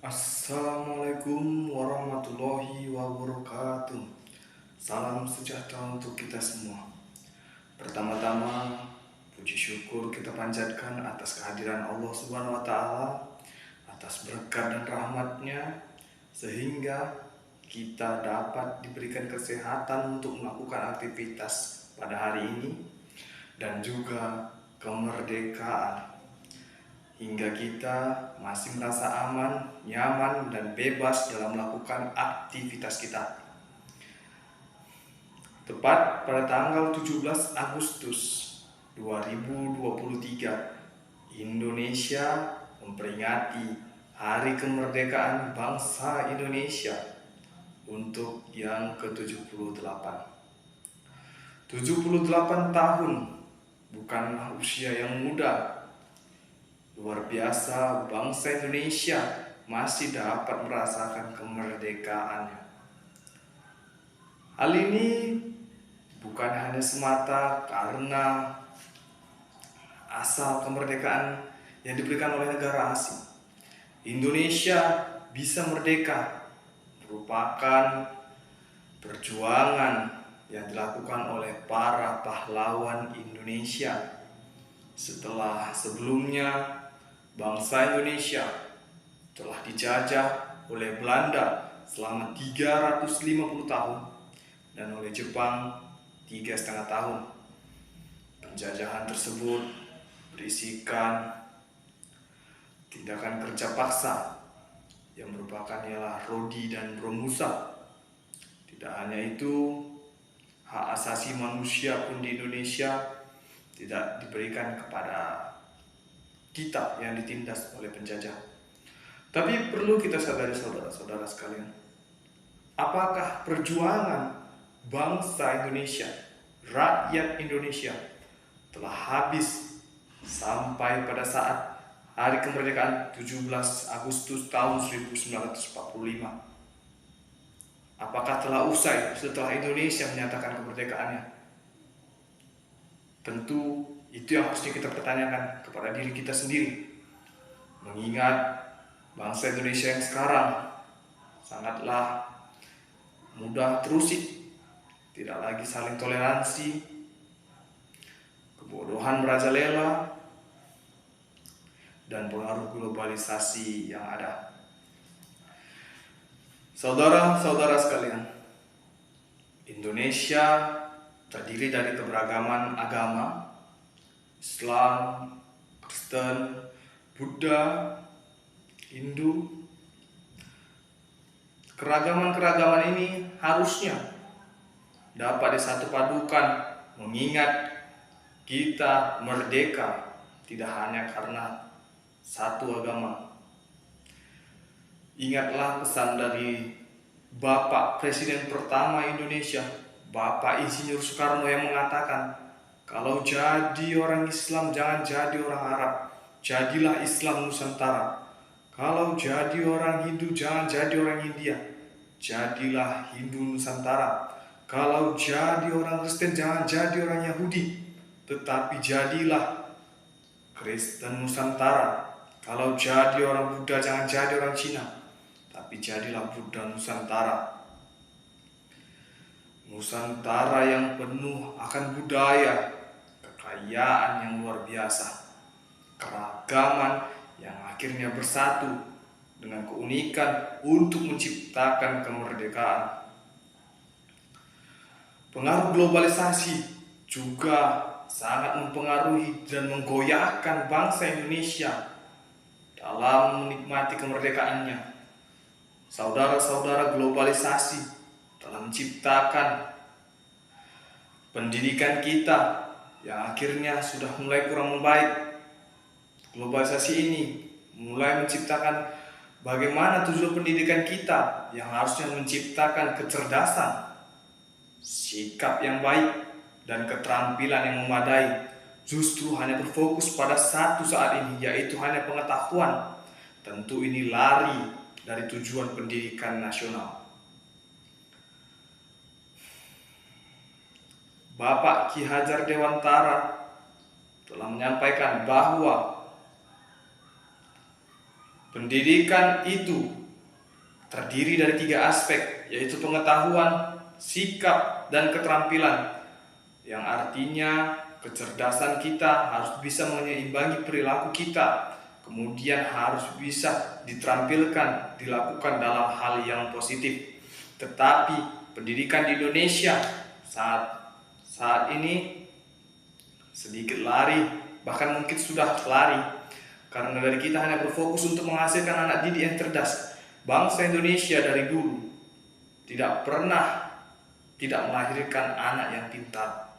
Assalamualaikum warahmatullahi wabarakatuh. Salam sejahtera untuk kita semua. Pertama-tama, puji syukur kita panjatkan atas kehadiran Allah Subhanahu wa taala, atas berkat dan rahmatnya sehingga kita dapat diberikan kesehatan untuk melakukan aktivitas pada hari ini dan juga kemerdekaan hingga kita masih merasa aman, nyaman, dan bebas dalam melakukan aktivitas kita. Tepat pada tanggal 17 Agustus 2023, Indonesia memperingati Hari Kemerdekaan Bangsa Indonesia untuk yang ke-78. 78 tahun bukanlah usia yang muda. Luar biasa, bangsa Indonesia masih dapat merasakan kemerdekaannya. Hal ini bukan hanya semata karena asal kemerdekaan yang diberikan oleh negara asing. Indonesia bisa merdeka merupakan perjuangan yang dilakukan oleh para pahlawan Indonesia. Setelah sebelumnya bangsa Indonesia telah dijajah oleh Belanda selama 350 tahun dan oleh Jepang 3,5 tahun. Penjajahan tersebut berisikan tindakan kerja paksa yang merupakan ialah Rodi dan Romusa. Tidak hanya itu, hak asasi manusia pun di Indonesia tidak diberikan kepada kita yang ditindas oleh penjajah. Tapi perlu kita sadari saudara-saudara sekalian, apakah perjuangan bangsa Indonesia, rakyat Indonesia telah habis sampai pada saat hari kemerdekaan 17 Agustus tahun 1945? Apakah telah usai setelah Indonesia menyatakan kemerdekaannya? Tentu itu yang harusnya kita pertanyakan kepada diri kita sendiri. Mengingat bangsa Indonesia yang sekarang sangatlah mudah terusik, tidak lagi saling toleransi, kebodohan merajalela, dan pengaruh globalisasi yang ada. Saudara-saudara sekalian, Indonesia terdiri dari keberagaman agama, Islam, Kristen, Buddha, Hindu. Keragaman-keragaman ini harusnya dapat disatupadukan mengingat kita merdeka tidak hanya karena satu agama. Ingatlah pesan dari Bapak Presiden pertama Indonesia, Bapak Insinyur Soekarno, yang mengatakan, kalau jadi orang Islam jangan jadi orang Arab, jadilah Islam Nusantara. Kalau jadi orang Hindu jangan jadi orang India, jadilah Hindu Nusantara. Kalau jadi orang Kristen jangan jadi orang Yahudi, tetapi jadilah Kristen Nusantara. Kalau jadi orang Buddha jangan jadi orang Cina, tapi jadilah Buddha Nusantara. Nusantara yang penuh akan budaya, kekayaan yang luar biasa, keragaman yang akhirnya bersatu dengan keunikan untuk menciptakan kemerdekaan. Pengaruh globalisasi juga sangat mempengaruhi dan menggoyahkan bangsa Indonesia dalam menikmati kemerdekaannya. Saudara-saudara, globalisasi telah menciptakan pendidikan kita yang akhirnya sudah mulai kurang membaik. Globalisasi ini mulai menciptakan bagaimana tujuan pendidikan kita yang harusnya menciptakan kecerdasan, sikap yang baik, dan keterampilan yang memadai, justru hanya berfokus pada satu saat ini, yaitu hanya pengetahuan. Tentu ini lari dari tujuan pendidikan nasional. Bapak Ki Hajar Dewantara telah menyampaikan bahwa Pendidikan itu terdiri dari 3 aspek, yaitu pengetahuan, sikap, dan keterampilan, yang artinya kecerdasan kita harus bisa menyeimbangi perilaku kita, kemudian harus bisa ditampilkan, dilakukan dalam hal yang positif. Tetapi pendidikan di Indonesia saat ini sedikit lari, bahkan mungkin sudah lari, karena dari kita hanya berfokus untuk menghasilkan anak didik yang cerdas. Bangsa Indonesia dari dulu tidak pernah tidak melahirkan anak yang pintar.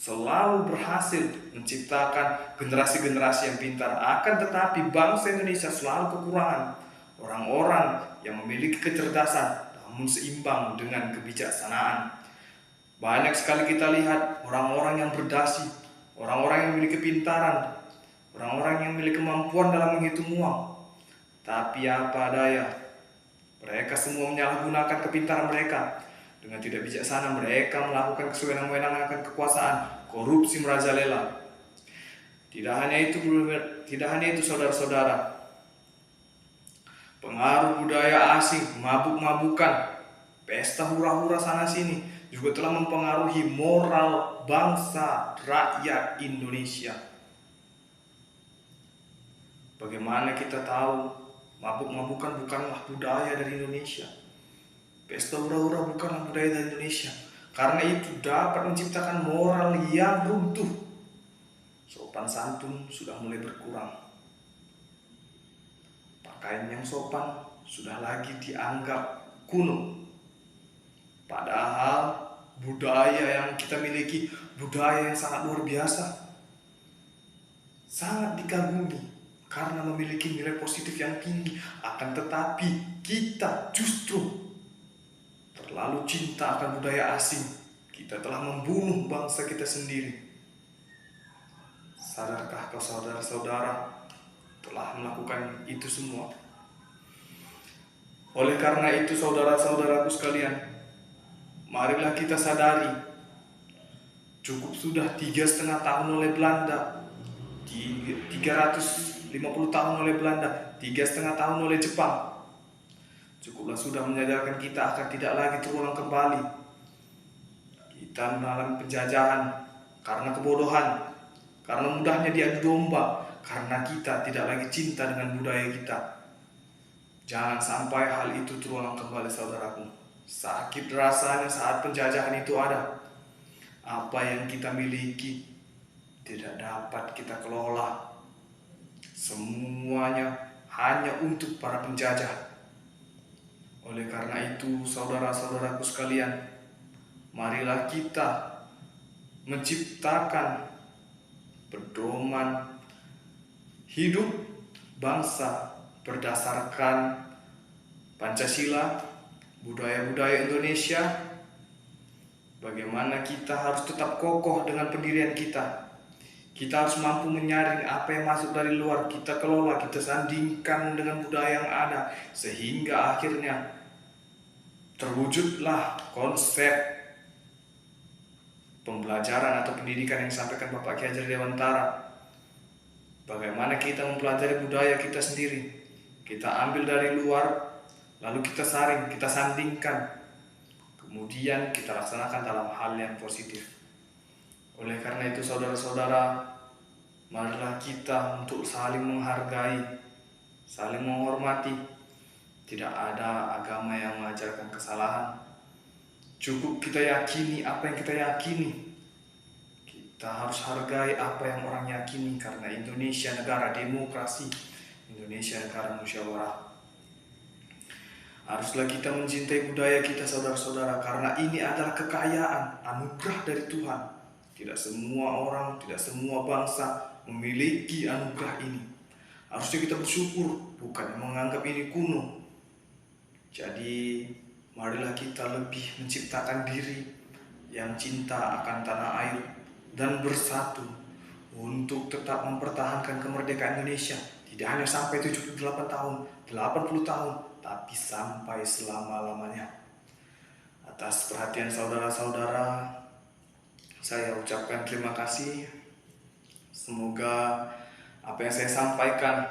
Selalu berhasil menciptakan generasi-generasi yang pintar. Akan tetapi bangsa Indonesia selalu kekurangan orang-orang yang memiliki kecerdasan namun seimbang dengan kebijaksanaan. Banyak sekali kita lihat orang-orang yang berdasi, orang-orang yang memiliki kepintaran, orang-orang yang memiliki kemampuan dalam menghitung uang. Tapi apa daya, mereka semua menyalahgunakan kepintaran mereka. Dengan tidak bijaksana mereka melakukan kesewenang-wenangan akan kekuasaan, korupsi merajalela. Tidak hanya itu saudara-saudara, pengaruh budaya asing, mabuk-mabukan, pesta hura-hura sana sini juga telah mempengaruhi moral bangsa rakyat Indonesia. Bagaimana kita tahu mabuk-mabukan bukanlah budaya dari Indonesia? Pesta hura-hura bukanlah budaya dari Indonesia. Karena itu dapat menciptakan moral yang runtuh. Sopan santun sudah mulai berkurang. Pakaian yang sopan sudah lagi dianggap kuno. Padahal budaya yang kita miliki, budaya yang sangat luar biasa, sangat dikagumi karena memiliki nilai positif yang tinggi. Akan tetapi kita justru terlalu cinta akan budaya asing. Kita telah membunuh bangsa kita sendiri. Sadarkah kau saudara-saudara telah melakukan itu semua? Oleh karena itu saudara-saudaraku sekalian, marilah kita sadari, cukup sudah 3,5 tahun oleh Belanda, 350 tahun oleh Belanda, 3,5 tahun oleh Jepang. Cukuplah sudah menyadarkan kita akan tidak lagi terulang kembali. Kita mengalami penjajahan karena kebodohan, karena mudahnya diadu domba, karena kita tidak lagi cinta dengan budaya kita. Jangan sampai hal itu terulang kembali saudaraku. Sakit rasanya saat penjajahan itu ada. Apa yang kita miliki tidak dapat kita kelola. Semuanya hanya untuk para penjajah. Oleh karena itu, saudara-saudaraku sekalian, marilah kita menciptakan pedoman hidup bangsa berdasarkan Pancasila, budaya-budaya Indonesia. Bagaimana kita harus tetap kokoh dengan pendirian kita. Kita harus mampu menyaring apa yang masuk dari luar, kita kelola, kita sandingkan dengan budaya yang ada, sehingga akhirnya terwujudlah konsep pembelajaran atau pendidikan yang disampaikan Bapak Ki Hajar Dewantara. Bagaimana kita mempelajari budaya kita sendiri, kita ambil dari luar, lalu kita saring, kita sandingkan, kemudian kita laksanakan dalam hal yang positif. Oleh karena itu saudara-saudara, marilah kita untuk saling menghargai, saling menghormati. Tidak ada agama yang mengajarkan kesalahan. Cukup kita yakini apa yang kita yakini. Kita harus hargai apa yang orang yakini, karena Indonesia negara demokrasi, Indonesia negara musyawarah. Haruslah kita mencintai budaya kita saudara-saudara, karena ini adalah kekayaan, anugerah dari Tuhan. Tidak semua orang, tidak semua bangsa memiliki anugerah ini. Harusnya kita bersyukur, bukan menganggap ini kuno. Jadi marilah kita lebih menciptakan diri yang cinta akan tanah air dan bersatu untuk tetap mempertahankan kemerdekaan Indonesia. Tidak hanya sampai 78 tahun, 80 tahun, tapi sampai selama-lamanya. Atas perhatian saudara-saudara, saya ucapkan terima kasih. Semoga apa yang saya sampaikan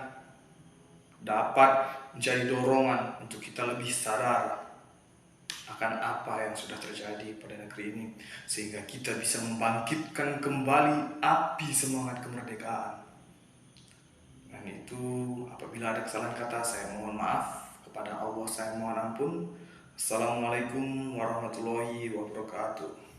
dapat menjadi dorongan untuk kita lebih sadar akan apa yang sudah terjadi pada negeri ini, sehingga kita bisa membangkitkan kembali api semangat kemerdekaan. Dan itu, apabila ada kesalahan kata, saya mohon maaf. Kepada Allah saya mohon ampun. Assalamualaikum warahmatullahi wabarakatuh.